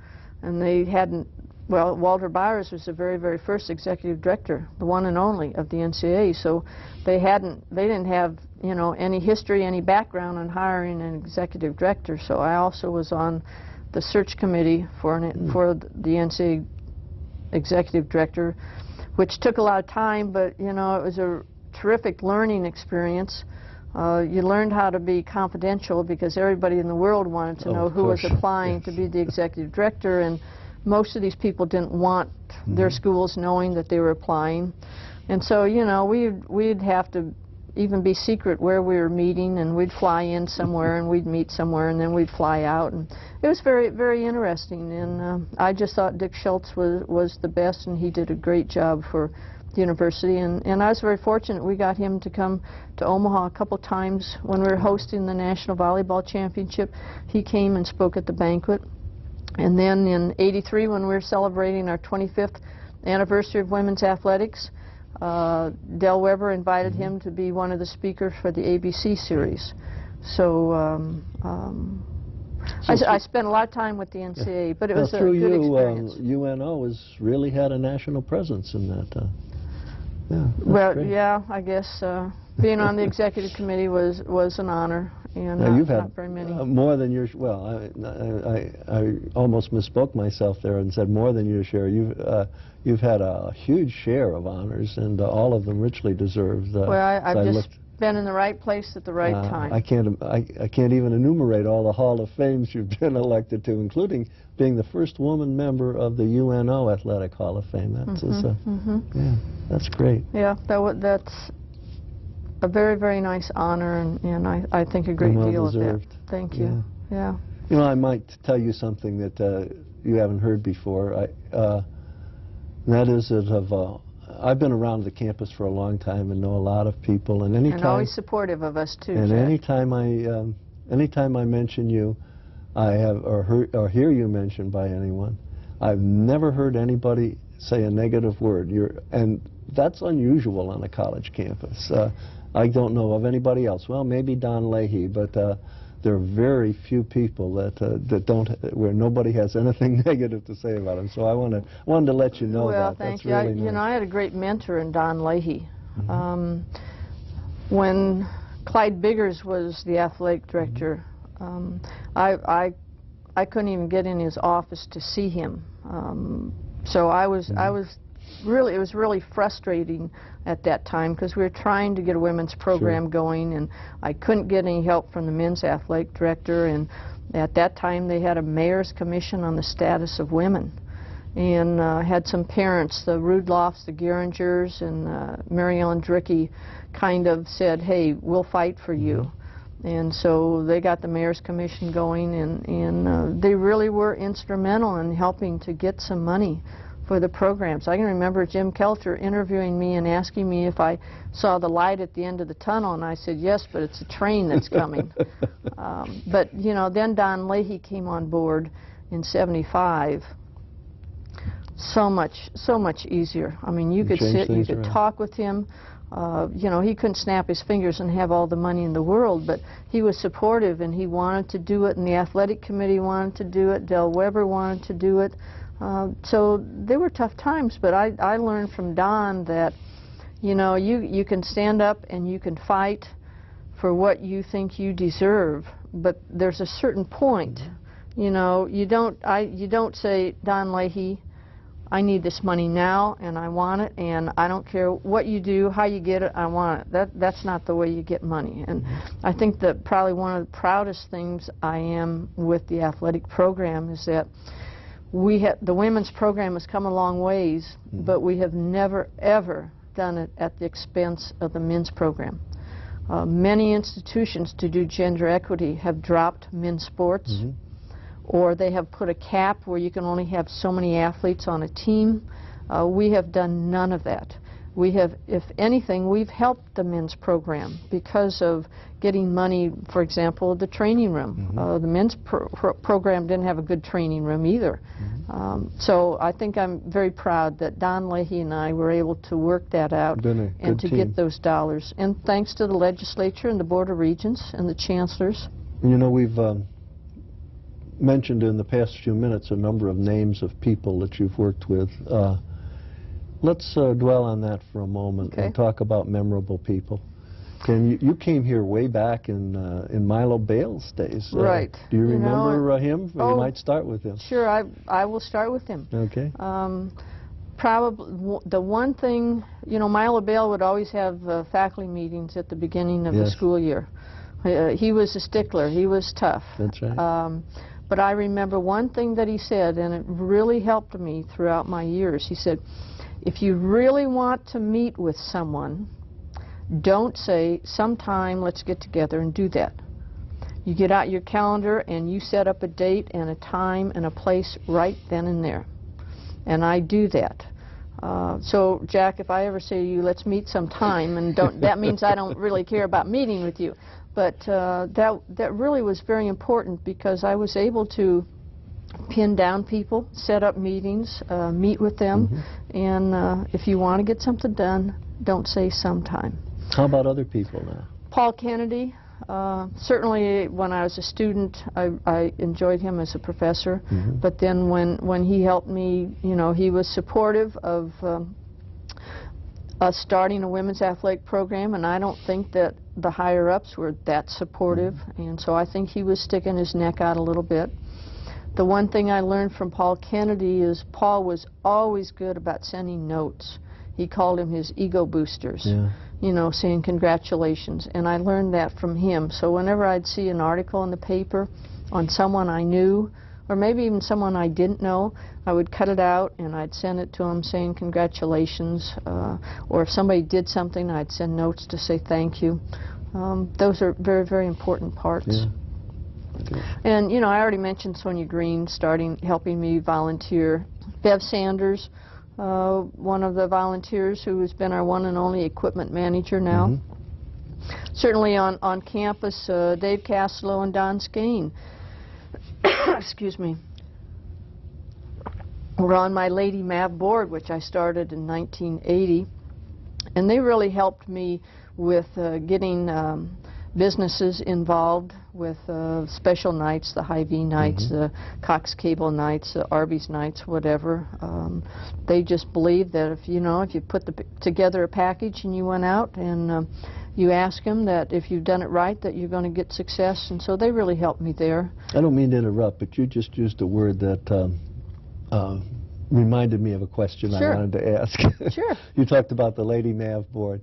and they hadn't. Well, Walter Byers was the very, very first executive director, the one and only of the NCAA. So they didn't have, you know, any history, any background on hiring an executive director. So I also was on the search committee for the NCAA executive director, which took a lot of time, but you know, it was a terrific learning experience. You learned how to be confidential because everybody in the world wanted to know who was applying to be the executive director, and most of these people didn't want their schools knowing that they were applying. And so, you know, we'd have to even be secret where we were meeting, and we'd fly in somewhere and we'd meet somewhere and then we'd fly out. And it was very, very interesting. And I just thought Dick Schultz was the best, and he did a great job for the university. And I was very fortunate. We got him to come to Omaha a couple times when we were hosting the National Volleyball Championship. He came and spoke at the banquet. And then in '83, when we were celebrating our 25th anniversary of women's athletics, Del Weber invited him to be one of the speakers for the ABC series. So I spent a lot of time with the NCAA, but it was a good experience. UNO has really had a national presence in that. Well, great. Yeah, I guess being on the executive committee was an honor. And now you've not had very many. More than your, well, I almost misspoke myself there and said more than your share. You've had a huge share of honors, and all of them richly deserved. Well, I've just been in the right place at the right time. I can't even enumerate all the Hall of Fames you've been elected to, including being the first woman member of the UNO Athletic Hall of Fame. That's yeah, that's great. Yeah, that's a very, very nice honor, and I think a great deal of it. Thank you. Yeah. You know, I might tell you something that you haven't heard before. That is that I've been around the campus for a long time and know a lot of people, and anytime, and always supportive of us too. And Jack. anytime I mention you, I have or hear you mentioned by anyone, I've never heard anybody say a negative word. And that's unusual on a college campus. I don't know of anybody else. Well, maybe Don Leahy, but there are very few people that don't, where nobody has anything negative to say about him. So I wanted to let you know that. Well, thank you. Really nice. You know, I had a great mentor in Don Leahy. When Clyde Biggers was the athletic director, I couldn't even get in his office to see him. So I was really, it was really frustrating at that time because we were trying to get a women's program going, and I couldn't get any help from the men's athletic director. And at that time they had a mayor's commission on the status of women, and had some parents, the Rudloffs, the Geringers, and Mary Ellen Drickey kind of said, hey, we'll fight for you. And so they got the mayor's commission going, and they really were instrumental in helping to get some money for the programs. I can remember Jim Kelter interviewing me and asking me if I saw the light at the end of the tunnel, and I said yes, but it's a train that's coming. But you know, then Don Leahy came on board in '75. So much easier. I mean, you could sit, you could talk with him. You know, he couldn't snap his fingers and have all the money in the world, but he was supportive and he wanted to do it, and the athletic committee wanted to do it, Del Weber wanted to do it. So they were tough times, but I learned from Don that, you know, you can stand up and you can fight for what you think you deserve, but there's a certain point. You know, you don't say, Don Leahy, I need this money now and I want it, and I don't care what you do, how you get it, I want it. That's not the way you get money. And I think that probably one of the proudest things I am with the athletic program is that the women's program has come a long ways, but we have never, ever done it at the expense of the men's program. Many institutions to do gender equity have dropped men's sports, or they have put a cap where you can only have so many athletes on a team. We have done none of that. We have, if anything, we've helped the men's program because of getting money, for example, the training room. The men's program didn't have a good training room either. So I think I'm very proud that Don Leahy and I were able to work that out and to get those dollars. And thanks to the legislature and the Board of Regents and the chancellors. You know, we've mentioned in the past few minutes a number of names of people that you've worked with. Let's dwell on that for a moment and talk about memorable people. And you came here way back in Milo Bale's days. Right. Do you remember him? Oh, you might start with him. Sure, I will start with him. Okay. Probably the one thing, you know, Milo Bale would always have faculty meetings at the beginning of the school year. He was a stickler. He was tough. That's right. But I remember one thing that he said, and it really helped me throughout my years. He said, if you really want to meet with someone, don't say, sometime let's get together and do that. You get out your calendar and you set up a date and a time and a place right then and there. And I do that. So, Jack, if I ever say to you, let's meet sometime, and that means I don't really care about meeting with you. But that really was very important because I was able to pin down people, set up meetings, meet with them, and if you want to get something done, don't say sometime. How about other people now? Paul Kennedy. Certainly when I was a student, I enjoyed him as a professor, but then when he helped me, you know, he was supportive of us starting a women's athletic program, and I don't think that the higher-ups were that supportive, and so I think he was sticking his neck out a little bit. The one thing I learned from Paul Kennedy is Paul was always good about sending notes. He called them his ego boosters, you know, saying congratulations, and I learned that from him. So whenever I'd see an article in the paper on someone I knew, or maybe even someone I didn't know, I would cut it out and I'd send it to him saying congratulations, or if somebody did something, I'd send notes to say thank you. Those are very, very important parts. And, you know, I already mentioned Sonia Green helping me volunteer. Bev Sanders, one of the volunteers who has been our one and only equipment manager now. Certainly on campus, Dave Castelo and Don Skane. Excuse me. We're on my Lady Mav board, which I started in 1980, and they really helped me with getting businesses involved with special nights, the Hy-Vee nights, the Cox Cable nights, the Arby's nights, whatever. They just believed that if you put together a package and you went out and you ask them that if you've done it right, that you're going to get success, and so they really helped me there. I don't mean to interrupt, but you just used a word that reminded me of a question I wanted to ask. Sure. You talked about the Lady Mav board.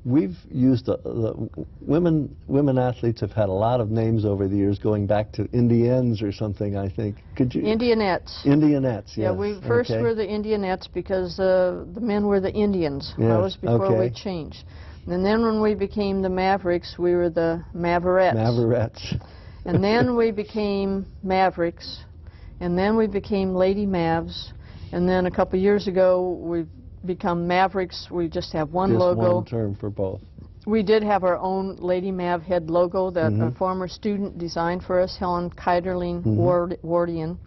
We've used the women athletes have had a lot of names over the years, going back to Indians or something, I think. Could you? Indianettes. Indianettes, yes. Yeah, we first were the Indianettes because the men were the Indians. Yes. That was before we changed. And then when we became the Mavericks, we were the Maverettes. Maverettes. And then we became Mavericks. And then we became Lady Mavs. And then a couple years ago, we've become Mavericks. We just have one Just logo. one term for both. We did have our own Lady Mav head logo that a former student designed for us, Helen Keiderling Wardian.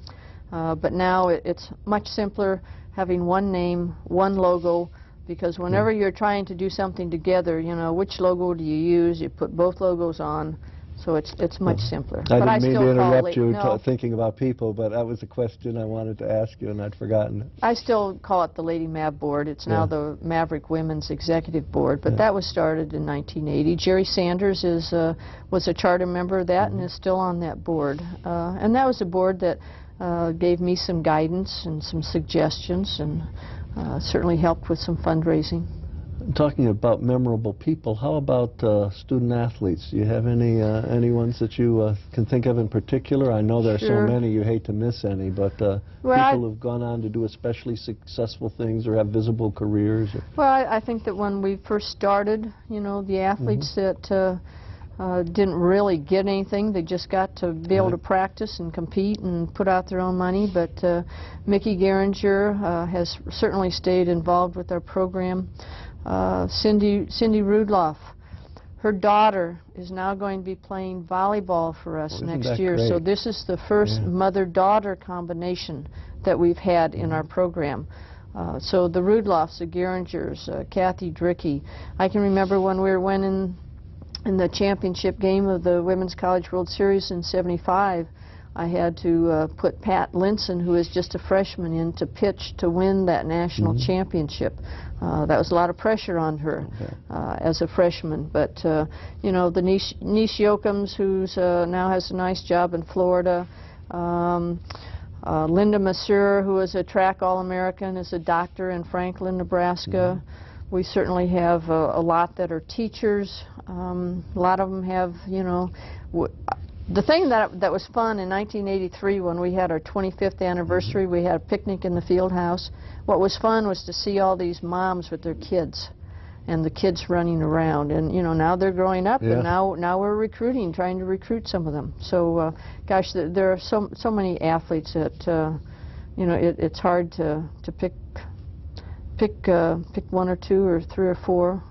But now it's much simpler, having one name, one logo, because whenever you're trying to do something together, you know, which logo do you use? You put both logos on, so it's much simpler. I didn't mean still to call interrupt it, you no, thinking about people, but that was a question I wanted to ask you, and I'd forgotten it. I still call it the Lady Mav Board. It's now the Maverick Women's Executive Board, but that was started in 1980. Jerry Sanders was a charter member of that and is still on that board. And that was a board that gave me some guidance and some suggestions, and certainly helped with some fundraising. Talking about memorable people, how about student athletes? Do you have any ones that you can think of in particular? I know there are so many, you hate to miss any, but people who've gone on to do especially successful things or have visible careers. Well, I think that when we first started, you know, the athletes that didn't really get anything, they just got to be able to practice and compete and put out their own money. But Mickey Geringer has certainly stayed involved with our program. Cindy Rudloff, her daughter is now going to be playing volleyball for us next year. Great? So this is the first mother-daughter combination that we've had in our program. So the Rudloffs, the Geringers, Kathy Drickey. I can remember when we were winning in the championship game of the Women's College World Series in '75, I had to put Pat Linson, who is just a freshman, in to pitch to win that national championship. That was a lot of pressure on her as a freshman. But, you know, the Nish Yokums, who's now has a nice job in Florida. Linda Masseur, who is a track All-American, is a doctor in Franklin, Nebraska. We certainly have a lot that are teachers. A lot of them have, you know, the thing that was fun in 1983 when we had our 25th anniversary, we had a picnic in the field house. What was fun was to see all these moms with their kids and the kids running around. And, you know, now they're growing up and now we're recruiting, trying to recruit some of them. So, gosh, there are so many athletes that, you know, it's hard to pick one or two or three or four.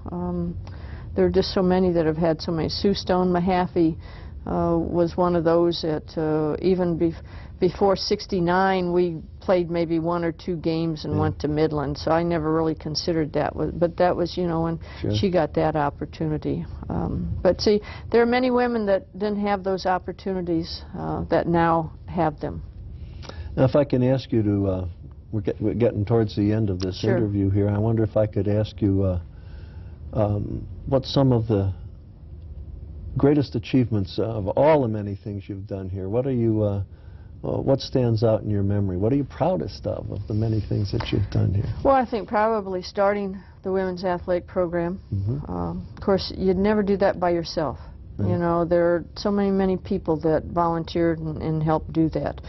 There are just so many that have had so many. Sue Stone Mahaffey was one of those that even before '69 we played maybe one or two games and went to Midland, so I never really considered that. But that was, you know, when she got that opportunity. But see, there are many women that didn't have those opportunities that now have them. Now, if I can ask you to, we're getting towards the end of this interview here. I wonder if I could ask you what some of the greatest achievements of all the many things you've done here. What are you, what stands out in your memory? What are you proudest of the many things that you've done here? Well, I think probably starting the Women's Athletic Program. Of course, you'd never do that by yourself. You know, there are so many people that volunteered and helped do that.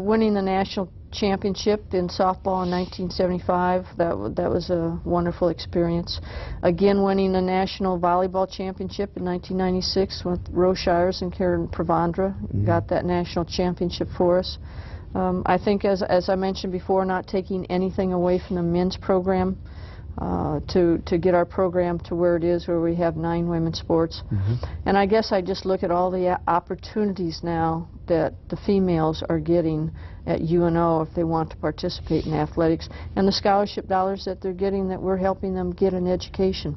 Winning the national championship in softball in 1975, that was a wonderful experience. Again, winning the national volleyball championship in 1996 with Rose Shires and Karen Pravandra got that national championship for us. I think, as I mentioned before, not taking anything away from the men's program to get our program to where it is, where we have 9 women's sports. And I guess I just look at all the opportunities now that the females are getting at UNO if they want to participate in athletics, and the scholarship dollars that they're getting, that we're helping them get an education.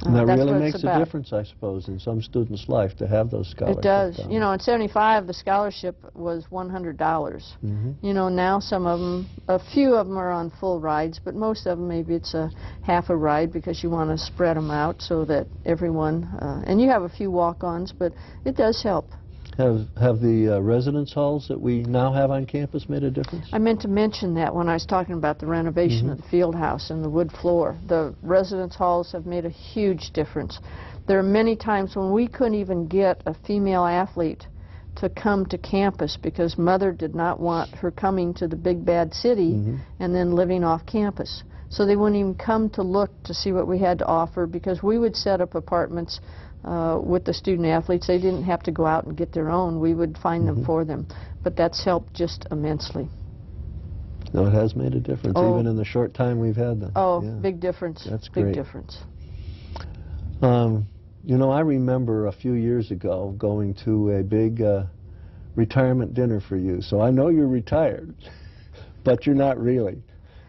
And that really makes a difference, I suppose, in some student's life to have those scholarships. It does. You know, in '75, the scholarship was $100. You know, now some of them, a few of them are on full rides, but most of them maybe it's a half a ride because you want to spread them out so that everyone, and you have a few walk-ons, but it does help. Have the residence halls that we now have on campus made a difference? I meant to mention that when I was talking about the renovation of the field house and the wood floor. The residence halls have made a huge difference. There are many times when we couldn't even get a female athlete to come to campus because mother did not want her coming to the big bad city and then living off campus. So they wouldn't even come to look to see what we had to offer, because we would set up apartments with the student athletes. They didn't have to go out and get their own. We would find them for them. But that's helped just immensely. No, it has made a difference, even in the short time we've had them. Oh, yeah. Big difference. That's great. Big difference. You know, I remember a few years ago going to a big retirement dinner for you. So I know you're retired, but you're not really.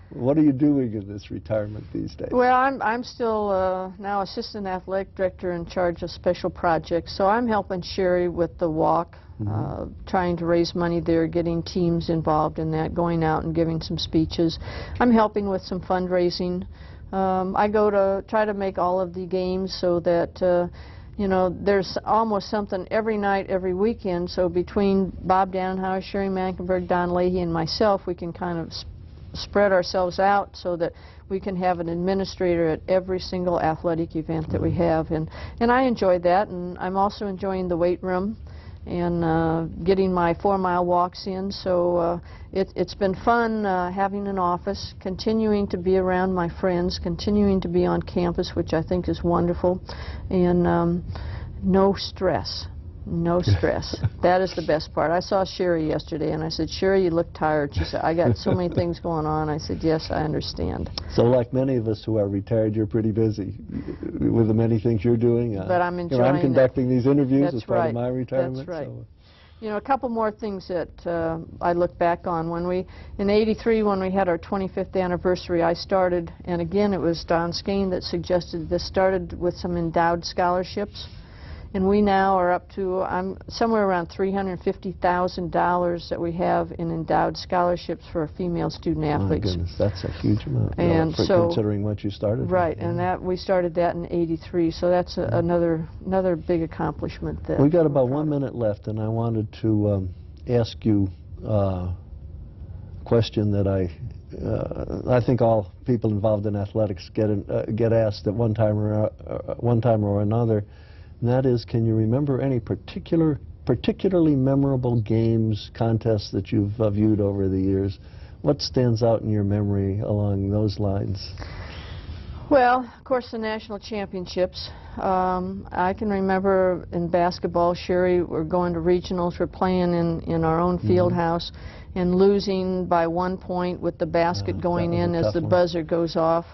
What are you doing in this retirement these days? Well, I'm still now assistant athletic director in charge of special projects. So I'm helping Sherry with the walk, trying to raise money there, getting teams involved in that, going out and giving some speeches. I'm helping with some fundraising. I go to try to make all of the games so that you know, there's almost something every night, every weekend. So between Bob Dannenhauer, Sherry Mankenberg, Don Leahy, and myself, we can kind of spread ourselves out so that we can have an administrator at every single athletic event that we have. And I enjoy that, and I'm also enjoying the weight room and getting my 4-mile walks in. So it's been fun having an office, continuing to be around my friends, continuing to be on campus, which I think is wonderful, and no stress. No stress. That is the best part. I saw Sherry yesterday, and I said, Sherry, you look tired. She said, I got so many things going on. I said, yes, I understand. So like many of us who are retired, you're pretty busy with the many things you're doing. But I'm enjoying I'm conducting these interviews That's as part right. of my retirement. That's right. So. You know, a couple more things that I look back on. When we, in '83, when we had our 25th anniversary, I started, and again, it was Don Skane that suggested this, started with some endowed scholarships. And we now are up to, I'm somewhere around $350,000 that we have in endowed scholarships for female student athletes. My goodness, that's a huge amount. And so, considering what you started. Right, with. and that we started that in '83, so that's another big accomplishment. That we got about 1 minute left, and I wanted to ask you a question that I think all people involved in athletics get asked at one time or another. And that is, can you remember any particularly memorable games, contests that you've viewed over the years? What stands out in your memory along those lines? Well, of course, the national championships. I can remember in basketball, Sherry, we're going to regionals, we're playing in our own field house, and losing by 1 point with the basket going in as the buzzer goes off.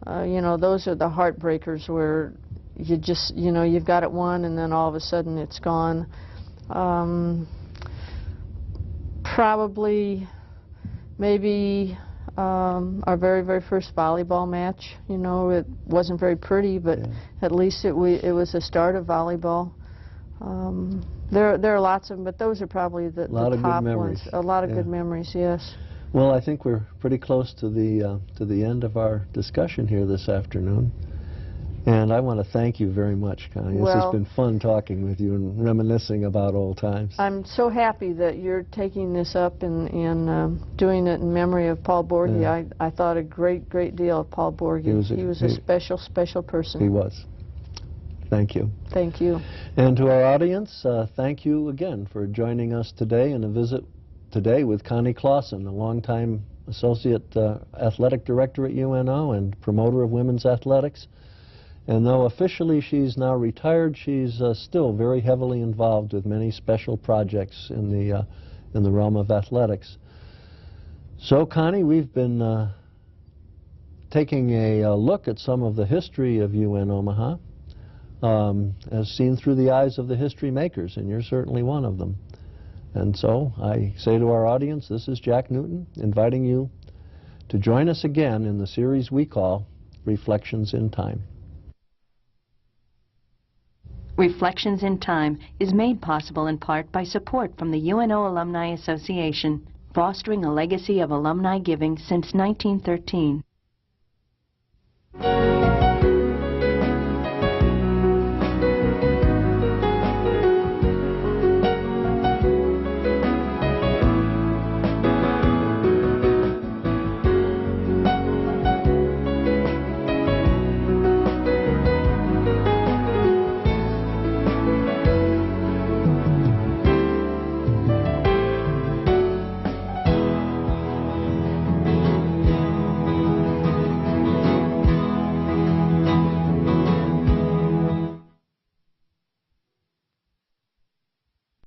You know, those are the heartbreakers where you just, you know, you've got it won, and then all of a sudden it's gone. Probably, maybe our very first volleyball match. You know, it wasn't very pretty, but at least it was the start of volleyball. There are lots of them, but those are probably the top ones. A lot of good memories, yes. Well, I think we're pretty close to the end of our discussion here this afternoon. And I want to thank you very much, Connie. This has been fun talking with you and reminiscing about old times. I'm so happy that you're taking this up and doing it in memory of Paul Borghi. Yeah. I thought a great deal of Paul Borghi. He was a special person. He was. Thank you. Thank you. And to our audience, thank you again for joining us today in a visit today with Connie Claussen, a longtime Associate Athletic Director at UNO and promoter of women's athletics. And though officially she's now retired, she's still very heavily involved with many special projects in the realm of athletics. So, Connie, we've been taking a look at some of the history of UN Omaha, as seen through the eyes of the history makers, and you're certainly one of them. And so I say to our audience, this is Jack Newton inviting you to join us again in the series we call Reflections in Time. Reflections in Time is made possible in part by support from the UNO Alumni Association, fostering a legacy of alumni giving since 1913.